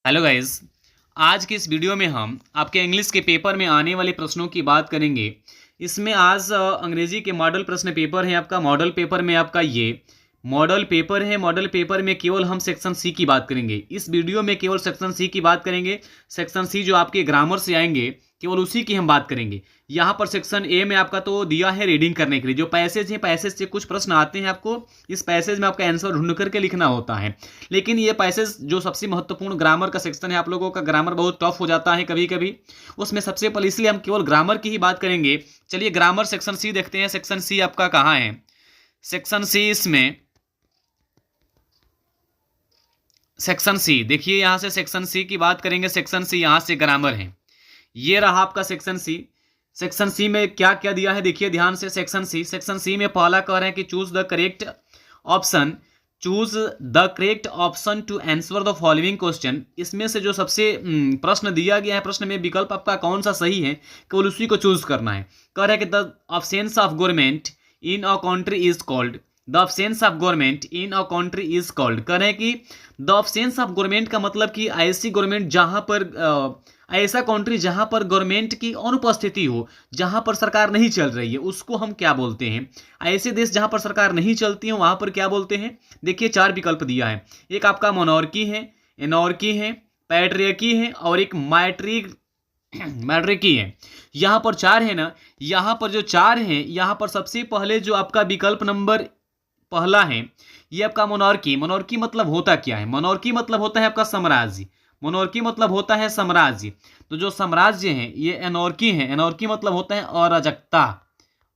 Hello guys. आज के इस वीडियो में हम आपके इंग्लिश के पेपर में आने वाले प्रश्नों की बात करेंगे। इसमें आज अंग्रेजी के मॉडल प्रश्न पेपर है। आपका मॉडल पेपर में आपका ये मॉडल पेपर है। मॉडल पेपर में केवल हम सेक्शन सी की बात करेंगे। इस वीडियो में केवल सेक्शन सी की बात करेंगे। सेक्शन सी जो आपके ग्रामर से आएंगे केवल उसी की हम बात करेंगे। यहाँ पर सेक्शन ए में आपका तो दिया है रीडिंग करने के लिए जो पैसेज है, पैसेज से कुछ प्रश्न आते हैं। आपको इस पैसेज में आपका आंसर ढूंढ करके लिखना होता है। लेकिन ये पैसेज जो सबसे महत्वपूर्ण ग्रामर का सेक्शन है, आप लोगों का ग्रामर बहुत टफ हो जाता है कभी कभी, उसमें सबसे पहले इसलिए हम केवल ग्रामर की ही बात करेंगे। चलिए ग्रामर सेक्शन सी देखते हैं। सेक्शन सी आपका कहाँ है? सेक्शन सी इसमें सेक्शन सी देखिए, यहां से सेक्शन सी की बात करेंगे। सेक्शन सी यहां से ग्रामर है। ये रहा आपका सेक्शन सी। सेक्शन सी में क्या क्या दिया है देखिए ध्यान से। सेक्शन सी में पहला कह रहे हैं कि choose the correct option to answer the following question. इसमें से जो सबसे प्रश्न दिया गया है, प्रश्न में विकल्प आपका कौन सा सही है, केवल उसी को चूज करना है। कह रहे हैं कि the absence of government in a country is called. The absence of government in a country is called. कह रहे हैं कि द ऑब्सेंस ऑफ गवर्नमेंट का मतलब कि ऐसी गवर्नमेंट जहां पर ऐसा कंट्री जहां पर गवर्नमेंट की अनुपस्थिति हो, जहां पर सरकार नहीं चल रही है, उसको हम क्या बोलते हैं? ऐसे देश जहां पर सरकार नहीं चलती है वहां पर क्या बोलते हैं? देखिए चार विकल्प दिया है। एक आपका मोनार्की है, एनार्की है, पैट्रियर्की है और एक मैट्रिकी है। यहां पर चार है ना। यहां पर जो चार है, यहां पर सबसे पहले जो आपका विकल्प नंबर पहला है ये आपका मोनार्की। मोनार्की मतलब होता क्या है? मोनार्की मतलब होता है आपका साम्राज्य। मोनार्की मतलब होता है साम्राज्य। तो जो साम्राज्य है ये एनार्की है। एनार्की मतलब होता है अराजकता।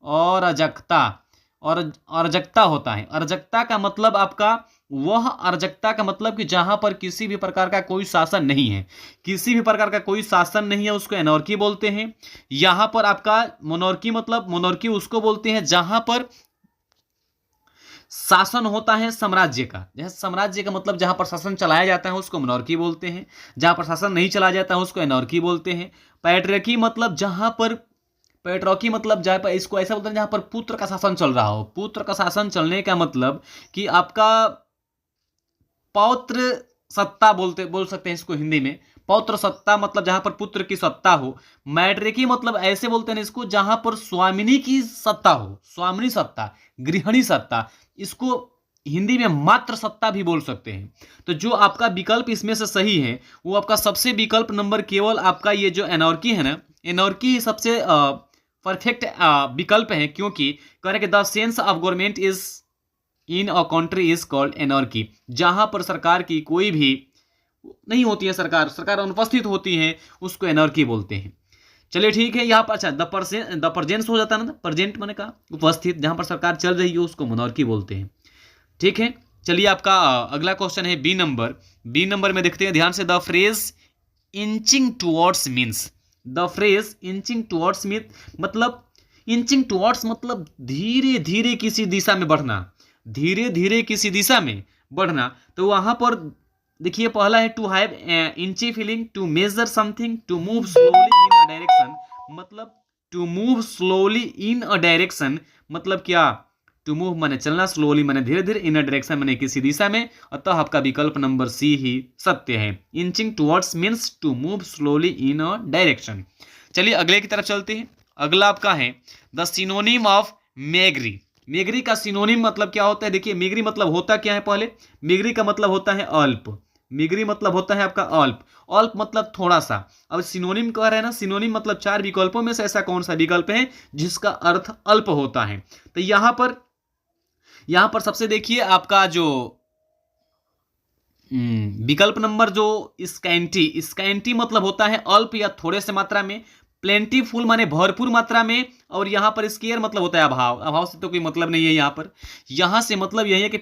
अराजकता और अराजकता होता है। अराजकता का मतलब आपका अराजकता का मतलब कि जहां पर किसी भी प्रकार का कोई शासन नहीं है, किसी भी प्रकार का कोई शासन नहीं है, उसको एनार्की बोलते हैं। यहां पर आपका मोनार्की उसको बोलते हैं जहां पर शासन होता है साम्राज्य का। जैसे साम्राज्य का मतलब जहां पर शासन चलाया जाता है उसको मोनार्की बोलते हैं। जहां पर शासन नहीं चलाया जाता है उसको एनार्की बोलते हैं। पैट्रियर्की मतलब जहां पर पैट्रियर्की मतलब जहां पर इसको ऐसा बोलते हैं जहां पर पुत्र का शासन चल रहा हो। पुत्र का शासन चलने का मतलब कि आपका पौत्र सत्ता बोल सकते हैं इसको हिंदी में। पौत्र सत्ता मतलब जहां पर पुत्र की सत्ता हो। मैट्रिकी मतलब ऐसे बोलते हैं इसको जहां पर स्वामिनी की सत्ता हो। स्वामिनी सत्ता, गृहिणी सत्ता, इसको हिंदी में मात्र सत्ता भी बोल सकते हैं। तो जो आपका विकल्प इसमें से सही है वो आपका सबसे विकल्प नंबर केवल आपका ये जो एनार्की है ना, एनार्की सबसे परफेक्ट विकल्प है। क्योंकि कह रहे कि the sense of government is in a country is called anarchy. जहां पर सरकार की कोई भी नहीं होती है, सरकार अनुपस्थित होती है, उसको एनार्की बोलते हैं। चलिए ठीक है। यहाँ पर अच्छा द प्रजेंस हो जाता है ना, प्रजेंट मैंने कहा उपस्थित, जहां पर सरकार चल रही है उसको मोनार्की बोलते हैं। ठीक है। चलिए आपका अगला क्वेश्चन है बी नंबर। बी नंबर में देखते हैं ध्यान से। The phrase inching towards means. The phrase inching towards मतलब इंचिंग टुवर्ड्स मतलब धीरे धीरे किसी दिशा में बढ़ना। धीरे धीरे किसी दिशा में बढ़ना। तो वहां पर देखिए पहला है to have inchy feeling, to measure something, to move slowly in a direction. मतलब to move slowly in a direction मतलब क्या? टू मूव माने चलना, स्लोली माने धीरे धीरे, इन अ डायरेक्शन माने किसी दिशा में। अतः आपका विकल्प नंबर सी ही सत्य है। Inching towards means to move slowly in a direction. चलिए अगले की तरफ चलते हैं। अगला आपका है the synonym of meagre. Meagre का सिनोनिम मतलब क्या होता है? देखिए मेग्री मतलब होता क्या है पहले। मेग्री का मतलब होता है अल्प। मेग्री मतलब होता है आपका अल्प। अल्प मतलब थोड़ा सा। अब सिनोनिम कह रहे हैं ना, सिनोनिम मतलब चार विकल्पों में से ऐसा कौन सा विकल्प है जिसका अर्थ अल्प होता है? तो यहां पर सबसे देखिए आपका जो विकल्प नंबर जो स्कैंटी मतलब होता है अल्प या थोड़े से मात्रा में। प्लेंटीफुल माने भरपूर मात्रा में। और यहां पर स्केयर मतलब होता है अभाव। अभाव से तो कोई मतलब नहीं है यहां से मतलब यही है कि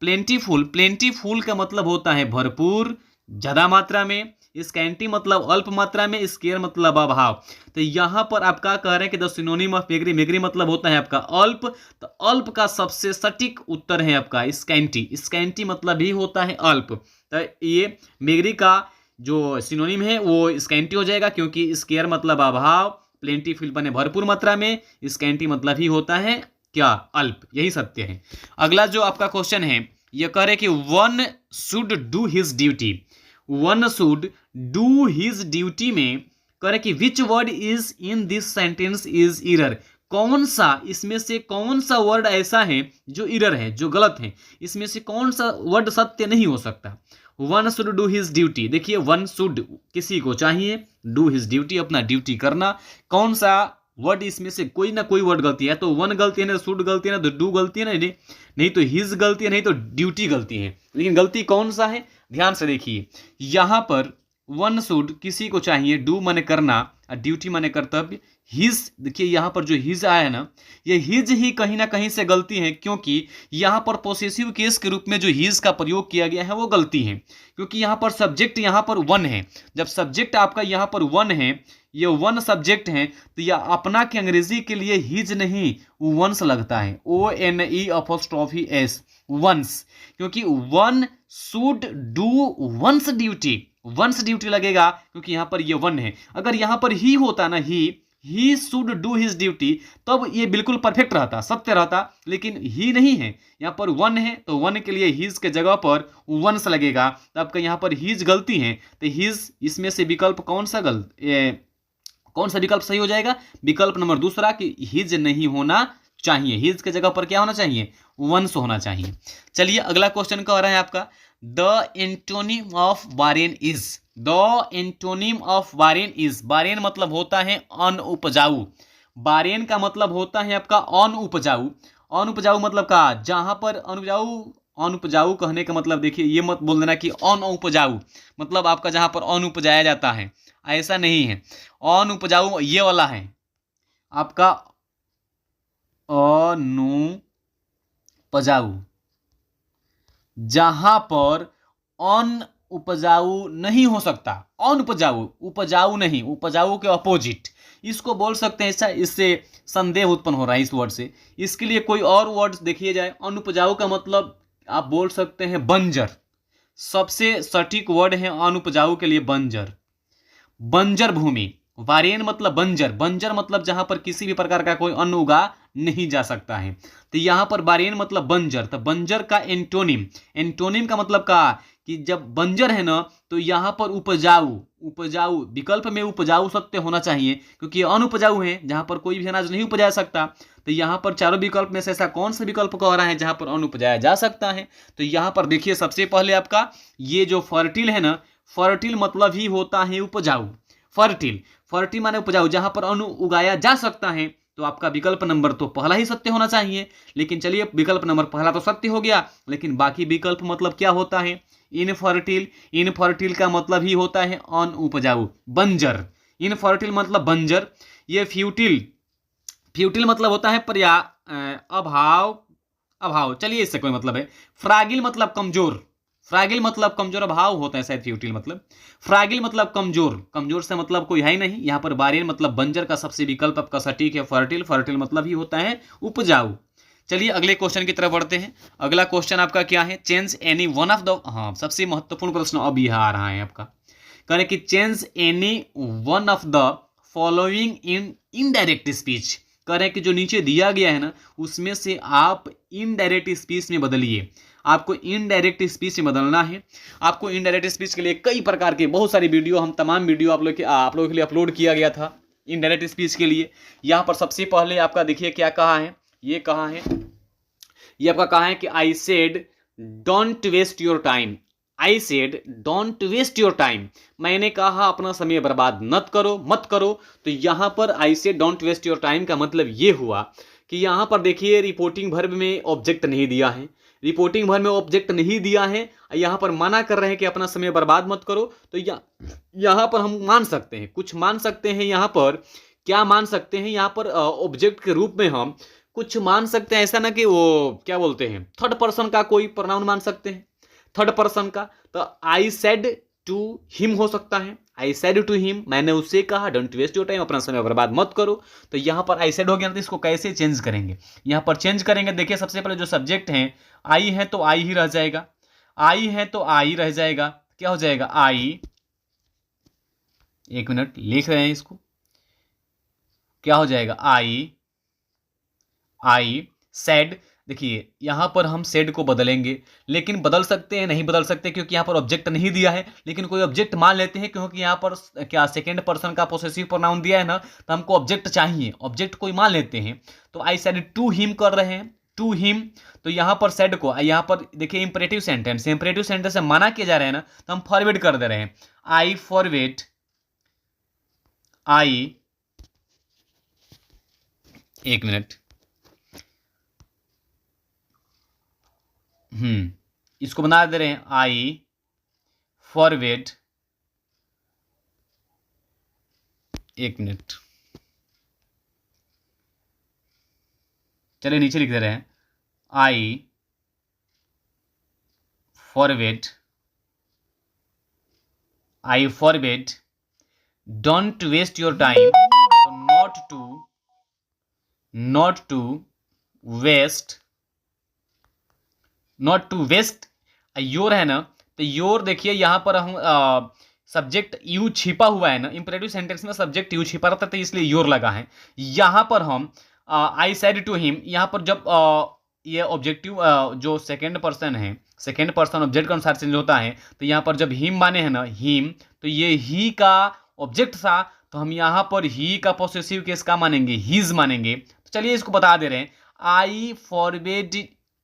प्लेंटीफुल का मतलब होता है भरपूर, ज्यादा मात्रा में। स्कैंटी मतलब अल्प मात्रा में, स्केयर मतलब अभाव। तो यहां पर आपका कह रहे हैं कि द सिनोनिम ऑफ मेग्री। मेग्री मतलब होता है आपका अल्प। तो अल्प का सबसे सटीक उत्तर है आपका स्कैंटी। स्कैंटी मतलब भी होता है अल्प। तो ये मेग्री का जो सिनोनिम है वो स्कैंटी हो जाएगा, क्योंकि स्केयर मतलब अभाव, प्लेंटीफुल बने भरपूर मात्रा में, स्कैंटी मतलब ही होता है क्या? अल्प। यही सत्य है। अगला जो आपका क्वेश्चन है ये कह रहे कि one should do his duty. One should do his duty में कह रहे कि which word is in this sentence is error, कौन सा इसमें से कौन सा वर्ड ऐसा है जो इरर है, जो गलत है, इसमें से कौन सा वर्ड सत्य नहीं हो सकता। One should do his duty, देखिए वन शुड किसी को चाहिए, डू हिज ड्यूटी अपना ड्यूटी करना, कौन सा वर्ड इसमें से कोई ना कोई वर्ड गलती है, तो वन गलती है ना, शुड गलती है ना, तो डू गलती है ना, नहीं तो हिज गलती है, नहीं तो ड्यूटी गलती है, लेकिन गलती कौन सा है ध्यान से देखिए। यहां पर वन शुड किसी को चाहिए, डू माने करना और ड्यूटी माने कर्तव्य, हिज देखिए यहाँ पर जो हिज आया है ना, ये हिज ही कहीं ना कहीं से गलती है, क्योंकि यहाँ पर पोसेसिव केस के रूप में जो हिज का प्रयोग किया गया है वो गलती है, क्योंकि यहाँ पर सब्जेक्ट यहाँ पर वन है। जब सब्जेक्ट आपका यहाँ पर वन है, ये वन सब्जेक्ट है, तो यह अपना के अंग्रेजी के लिए हिज नहीं वंस लगता है, ONE वंस, क्योंकि one should do once duty, once duty लगेगा क्योंकि यहां पर ये वन है। अगर यहां पर ही होता ना, he should do his duty, तब ये बिल्कुल परफेक्ट रहता, सत्य रहता, लेकिन ही नहीं है, यहां पर वन है, तो वन के लिए हिज के जगह पर वंस लगेगा, तो आपका यहां पर हिज गलती है, तो हिज इसमें से विकल्प कौन सा कौन सा विकल्प सही हो जाएगा, विकल्प नंबर दूसरा कि हिज नहीं होना चाहिए, हिज के जगह पर क्या होना चाहिए, वंस होना चाहिए। चलिए अगला क्वेश्चन कह रहा है आपका, the antonym of Warren is, the antonym of Warren is, Warren मतलब होता है अनउपजाऊ, बारेन का मतलब होता है आपका अनउपजाऊ, अनउपजाऊ मतलब का जहां पर अनउपजाऊ, अनउपजाऊ कहने का मतलब देखिए ये मत बोल देना कि अनउपजाऊ मतलब आपका जहां पर अन्न उपजाया जाता है, ऐसा नहीं है। अनउपजाऊ ये वाला है आपका अनुपजाऊ, जहां पर अन्न उपजाऊ नहीं हो सकता, अनुपजाऊ, उपजाऊ नहीं, उपजाऊ के अपोजिट, इसको बोल सकते हैं। ऐसा इससे संदेह उत्पन्न हो रहा है इस वर्ड से, इसके लिए कोई और वर्ड देखिए जाए। अनुपजाऊ का मतलब आप बोल सकते हैं बंजर, सबसे सटीक वर्ड है अनुपजाऊ के लिए बंजर, बंजर भूमि। वारेन मतलब बंजर, बंजर मतलब जहां पर किसी भी प्रकार का कोई अन्न उगा नहीं जा सकता है, तो यहां पर बारेन मतलब बंजर, तो बंजर का एंटोनिम, एंटोनिम का मतलब का कि जब बंजर है ना तो यहां पर उपजाऊ, उपजाऊ विकल्प में उपजाऊ सत्य होना चाहिए, क्योंकि अनुपजाऊ है जहां पर कोई भी अनाज नहीं उपजा सकता, तो यहां पर चारों विकल्प में से ऐसा कौन सा विकल्प कह रहा है जहां पर अन्न उपजाया जा सकता है। तो यहां पर देखिए सबसे पहले आपका ये जो फर्टिल है ना, फर्टिल मतलब ही होता है उपजाऊ, फर्टिल, फर्टिल माने उपजाऊ, जहां पर अन्न उगाया जा सकता है, तो आपका विकल्प नंबर तो पहला ही सत्य होना चाहिए। लेकिन चलिए विकल्प नंबर पहला तो सत्य हो गया, लेकिन बाकी विकल्प मतलब क्या होता है, इनफर्टिल, इनफर्टिल का मतलब ही होता है अनउपजाऊ, बंजर, इनफर्टिल मतलब बंजर। ये फ्यूटिल, फ्यूटिल मतलब होता है अभाव, अभाव, चलिए इससे कोई मतलब है। फ्रागिल मतलब कमजोर, फ्रागिल मतलब कमजोर, अभाव होता है शायद फ्यूटिल मतलब। फ्रागिल मतलब कमजोर, कमजोर से मतलब कोई है ही नहीं, यहां पर बारेन मतलब बंजर का सबसे विकल्प आपका सटीक है फर्टिल, फर्टिल मतलब ही होता है उपजाऊ। चलिए अगले क्वेश्चन की तरफ बढ़ते हैं। अगला क्वेश्चन आपका क्या है, change any one of the, हाँ सबसे महत्वपूर्ण प्रश्न अब यह आ रहा है आपका, कह रहे कि change any one of the following in indirect speech, कह रहे हैं कि जो नीचे दिया गया है ना उसमें से आप इनडायरेक्ट स्पीच में बदलिए, आपको इनडायरेक्ट स्पीच में बदलना है। आपको इनडायरेक्ट स्पीच के लिए कई प्रकार के बहुत सारी वीडियो, हम तमाम वीडियो आप लोगों के लिए अपलोड किया गया था इनडायरेक्ट स्पीच के लिए। यहाँ पर सबसे पहले आपका देखिए क्या कहा है, ये कहा है, ये आपका कहा है कि I said don't waste your time, I said don't waste your time, मैंने कहा अपना समय बर्बाद मत करो, मत करो। तो यहां पर I said don't waste your time का मतलब ये हुआ कि यहां पर देखिए रिपोर्टिंग वर्ब में ऑब्जेक्ट नहीं दिया है, रिपोर्टिंग वर्ब में ऑब्जेक्ट नहीं दिया है, यहां पर मना कर रहे हैं कि अपना समय बर्बाद मत करो। तो यहां पर हम मान सकते हैं, कुछ मान सकते हैं, यहां पर क्या मान सकते हैं, यहां पर ऑब्जेक्ट के रूप में हम कुछ मान सकते हैं, ऐसा ना कि वो क्या बोलते हैं थर्ड पर्सन का कोई प्रोनाउन मान सकते हैं, थर्ड पर्सन का। तो आई सेड टू हिम हो सकता है, आई सेड टू हिम, मैंने उससे कहा डोंट वेस्ट योर टाइम, अपना समय बर्बाद मत करो। तो यहां पर आई सेड हो गया, तो इसको कैसे चेंज करेंगे, यहां पर चेंज करेंगे। देखिए सबसे पहले जो सब्जेक्ट है आई है तो आई ही रह जाएगा, आई है तो आई रह जाएगा, क्या हो जाएगा आई, एक मिनट लिख रहे हैं इसको, क्या हो जाएगा आई, आई सेड, देखिए यहाँ पर हम सेड को बदलेंगे, लेकिन बदल सकते हैं नहीं बदल सकते क्योंकि यहाँ पर ऑब्जेक्ट नहीं दिया है, लेकिन कोई ऑब्जेक्ट मान लेते हैं क्योंकि यहाँ पर क्या सेकंड पर्सन का पोसेसिव प्रोनाउन दिया है ना, तो हमको ऑब्जेक्ट चाहिए, ऑब्जेक्ट कोई मान लेते हैं। तो आई सेड टू हिम कर रहे हैं, टू हिम, तो यहाँ पर सेड को, यहाँ पर देखिए इंपरेटिव सेंटेंस से मना किया जा रहा है ना, तो हम फॉरवर्ड कर दे रहे हैं, आई फॉरवर्ड, आई, एक मिनट, इसको बना दे रहे हैं, आई फॉरवर्ड, एक मिनट, चलिए नीचे लिख दे रहे हैं, I forward, I forward, don't waste your time, not to waste your है ना, तो योर देखिए यहाँ पर हम सब्जेक्ट यू छिपा हुआ है ना, इंपरेटिव सेंटेंस में सब्जेक्ट यू छिपा रहता है, तो इसलिए योर लगा है। यहाँ पर हम आई सेड टू हिम, यहाँ पर जब ये ऑब्जेक्टिव जो सेकेंड पर्सन है, सेकेंड पर्सन ऑब्जेक्ट के अनुसार चेंज होता है, तो यहाँ पर जब हिम माने हैं ना, हिम, तो ये ही का ऑब्जेक्ट था, तो हम यहाँ पर ही का पोसेसिव केस का मानेंगे, हीज मानेंगे। तो चलिए इसको बता दे रहे हैं, I forward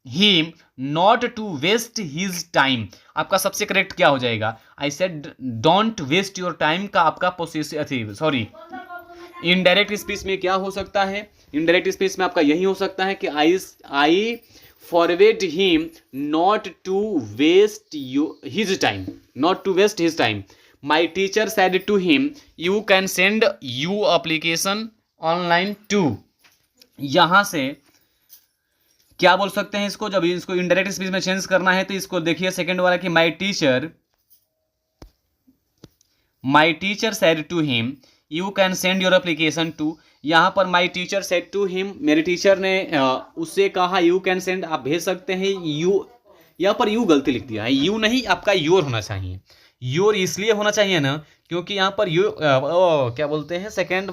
him not to waste his time, आपका सबसे करेक्ट क्या हो जाएगा, I said don't waste your time का आपका पोसेसिव, सॉरी इनडायरेक्ट स्पीच में क्या हो सकता है, इनडायरेक्ट स्पीच में आपका यही हो सकता है कि I forward him not to waste his time, not to waste his time, my teacher said to him you can send you application online too. यहां से क्या बोल सकते हैं इसको, जब इसको इनडायरेक्ट स्पीच में चेंज करना है तो इसको देखिए सेकंड वाला कि my teacher said to him you can send your application too. यहाँ पर my teacher said to him, मेरे टीचर ने उससे कहा यू कैन सेंड, आप भेज सकते हैं, यू, यहाँ पर यू गलती लिख दिया है, यू नहीं आपका योर होना चाहिए, योर इसलिए होना चाहिए ना क्योंकि यहाँ पर यू क्या बोलते हैं सेकेंड,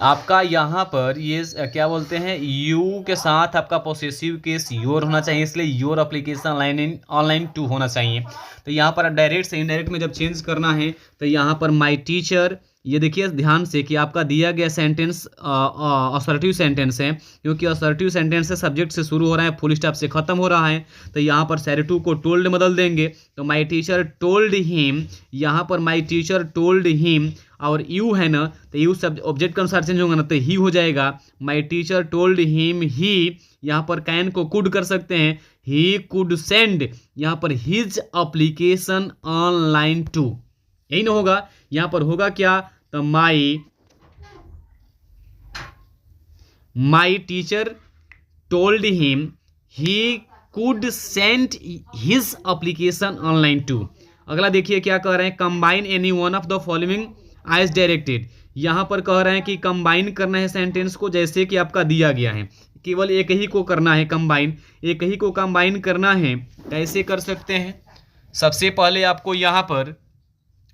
आपका यहाँ पर ये क्या बोलते हैं, यू के साथ आपका पोसेसिव केस योर होना चाहिए, इसलिए योर एप्लीकेशन ऑनलाइन टू होना चाहिए। तो यहाँ पर डायरेक्ट से इनडायरेक्ट में जब चेंज करना है तो यहाँ पर माई टीचर, ये देखिए ध्यान से कि आपका दिया गया सेंटेंस असर्टिव सेंटेंस है, क्योंकि असर्टिव सेंटेंस से सब्जेक्ट से शुरू हो रहा है, फुल स्टॉप से खत्म हो रहा है, तो यहाँ पर सेड टू को टोल्ड बदल देंगे, तो माई टीचर टोल्ड हिम, यहाँ पर माई टीचर टोल्ड हिम, और यू है ना, तो यू सब ऑब्जेक्ट के अनुसार चेंज होगा ना, तो ही हो जाएगा, माई टीचर टोल्ड हिम ही, यहाँ पर कैन को कुड कर सकते हैं, ही कुड सेंड, यहाँ पर हिज एप्लीकेशन ऑनलाइन टू, यही ना होगा, यहाँ पर होगा क्या, तो my teacher told him he could send his application online too. अगला देखिए क्या कह रहे हैं, combine any one of the following as directed, यहाँ पर कह रहे हैं कि कंबाइन करना है सेंटेंस को जैसे कि आपका दिया गया है, केवल एक ही को करना है कंबाइन, एक ही को कंबाइन करना है, कैसे कर सकते हैं, सबसे पहले आपको यहाँ पर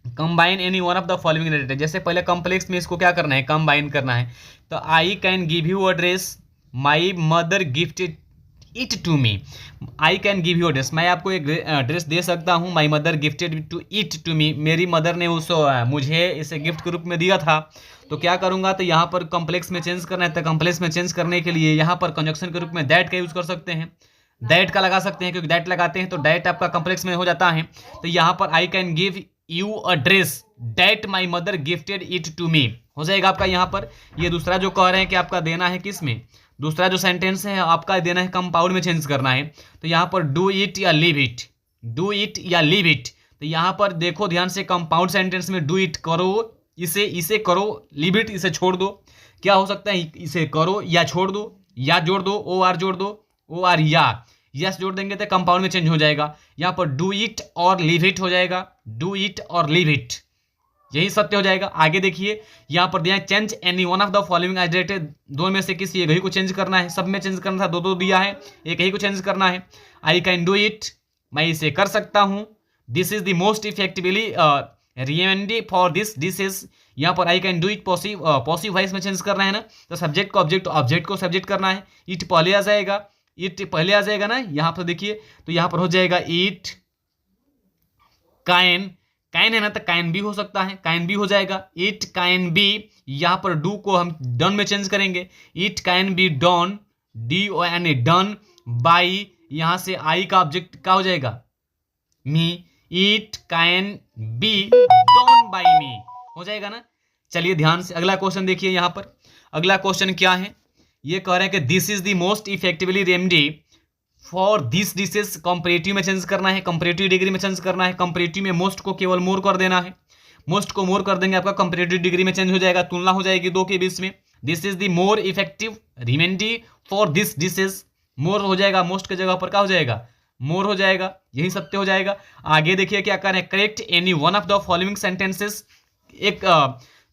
combine any one of the following related, जैसे पहले कॉम्प्लेक्स में इसको क्या करना है, कंबाइन करना है, तो I can give you address, my mother gifted it to me, I can give you address, मैं आपको एक एड्रेस दे सकता हूँ, my mother gifted to it to me, मेरी मदर ने मुझे इसे गिफ्ट के रूप में दिया था। तो क्या करूँगा, तो यहाँ पर कॉम्प्लेक्स में चेंज करना है, तो कॉम्प्लेक्स में चेंज करने के लिए यहाँ पर कंजक्शन के रूप में दैट का यूज़ कर सकते हैं, दैट का लगा सकते हैं, क्योंकि दैट लगाते हैं तो दैट आपका कॉम्प्लेक्स में हो जाता है। तो यहाँ पर I can give you a dress that my mother gifted it to me हो जाएगा आपका। यहाँ पर ये दूसरा जो कह रहे हैं कि आपका देना है किस में, दूसरा जो सेंटेंस है आपका देना है कंपाउंड में चेंज करना है, तो यहाँ पर डू इट या लीव इट, डू इट या लीव इट। तो यहाँ पर देखो ध्यान से, कंपाउंड सेंटेंस में डू इट करो, इसे करो, लीव इट इसे छोड़ दो, क्या हो सकता है, इसे करो या छोड़ दो, या जोड़ दो, ओ आर जोड़ दो, ओ आर या यस जोड़ देंगे तो कंपाउंड में चेंज हो जाएगा। यहाँ पर डू इट और लीव इट हो जाएगा, डू इट और लीव इट, यही सत्य हो जाएगा। आगे देखिए यहाँ पर दिया change any one of the following as directed, दोनों में से किसी एक ही को चेंज करना है, सब में चेंज करना था, दो दिया है, एक ही को चेंज करना है। आई कैन डू इट, मैं इसे कर सकता हूँ, this is the most effectively remedy for this dishes, यहाँ पर I can do it passive voice में चेंज करना है ना, तो सब्जेक्ट को ऑब्जेक्ट, ऑब्जेक्ट को सब्जेक्ट करना है। इट पहले आ जाएगा, इट पहले आ जाएगा ना यहाँ पर देखिए, तो यहाँ पर हो जाएगा इट कैन, कैन है ना तो कैन भी हो सकता है, कैन भी हो जाएगा। इट कैन बी, यहाँ पर डू को हम डन में चेंज करेंगे, it can be done, DON done by, यहाँ से आई का ऑब्जेक्ट क्या हो जाएगा me, it can be done by me, हो जाएगा ना। चलिए ध्यान से अगला क्वेश्चन देखिए, यहाँ पर अगला क्वेश्चन क्या है, ये कह रहे हैं कि this is the most effectively remedy for this dishes, comparative में चेंज करना है, कंपैरेटिव डिग्री में चेंज करना है। कंपैरेटिव में मोस्ट को केवल मोर कर देना है, मोस्ट को मोर कर देंगे, आपका कंपैरेटिव डिग्री में चेंज हो जाएगा, तुलना हो जाएगी दो के बीच में। This is the more effective remedy for this dishes, more हो जाएगा, मोस्ट की जगह पर क्या हो जाएगा मोर हो जाएगा, यही सत्य हो जाएगा। आगे देखिए क्या कर रहे हैं, correct any one of the following sentences, एक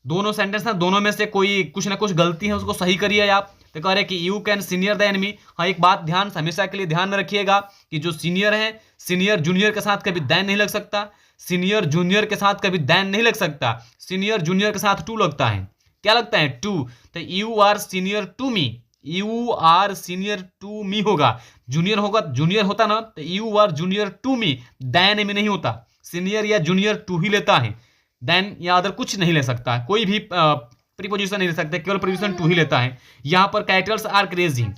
दोनों सेंटेंस ना, दोनों में से कोई कुछ ना कुछ गलती है उसको सही करिए आप। तो कह रहे हैं कि you can senior than me, हाँ एक बात ध्यान हमेशा के लिए ध्यान में रखिएगा कि जो सीनियर है, सीनियर जूनियर के साथ कभी दैन नहीं लग सकता, सीनियर जूनियर के साथ कभी दैन नहीं लग सकता, सीनियर जूनियर के साथ टू लगता है, क्या लगता है टू। तो you are senior to me, you are senior to me होगा, जूनियर होगा, जूनियर होता ना तो you are junior to me, than में नहीं होता, सीनियर या जूनियर टू ही लेता है, देन या अदर कुछ नहीं ले सकता, कोई भी प्रीपोजिशन नहीं ले सकते, केवल प्रीपोजिशन टू ही लेता है। यहाँ पर cattles are grazing,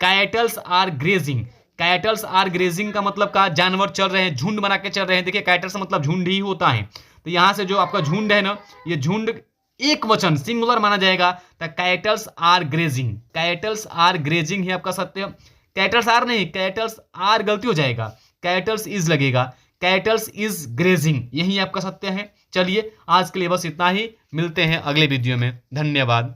cattles are grazing, cattles are grazing का मतलब का जानवर चल रहे हैं, झुंड बना के चल रहे हैं। देखिए कैटल्स मतलब झुंड ही होता है, तो यहाँ से जो आपका झुंड है ना, ये झुंड एक वचन सिंगुलर माना जाएगा, तो cattles are grazing, cattles are grazing है आपका सत्य। कैटल्स आर नहीं, कैटल्स आर गलती हो जाएगा, कैटल्स इज लगेगा, कैटल्स इज ग्रेजिंग, यही आपका सत्य है। चलिए आज के लिए बस इतना ही, मिलते हैं अगले वीडियो में, धन्यवाद।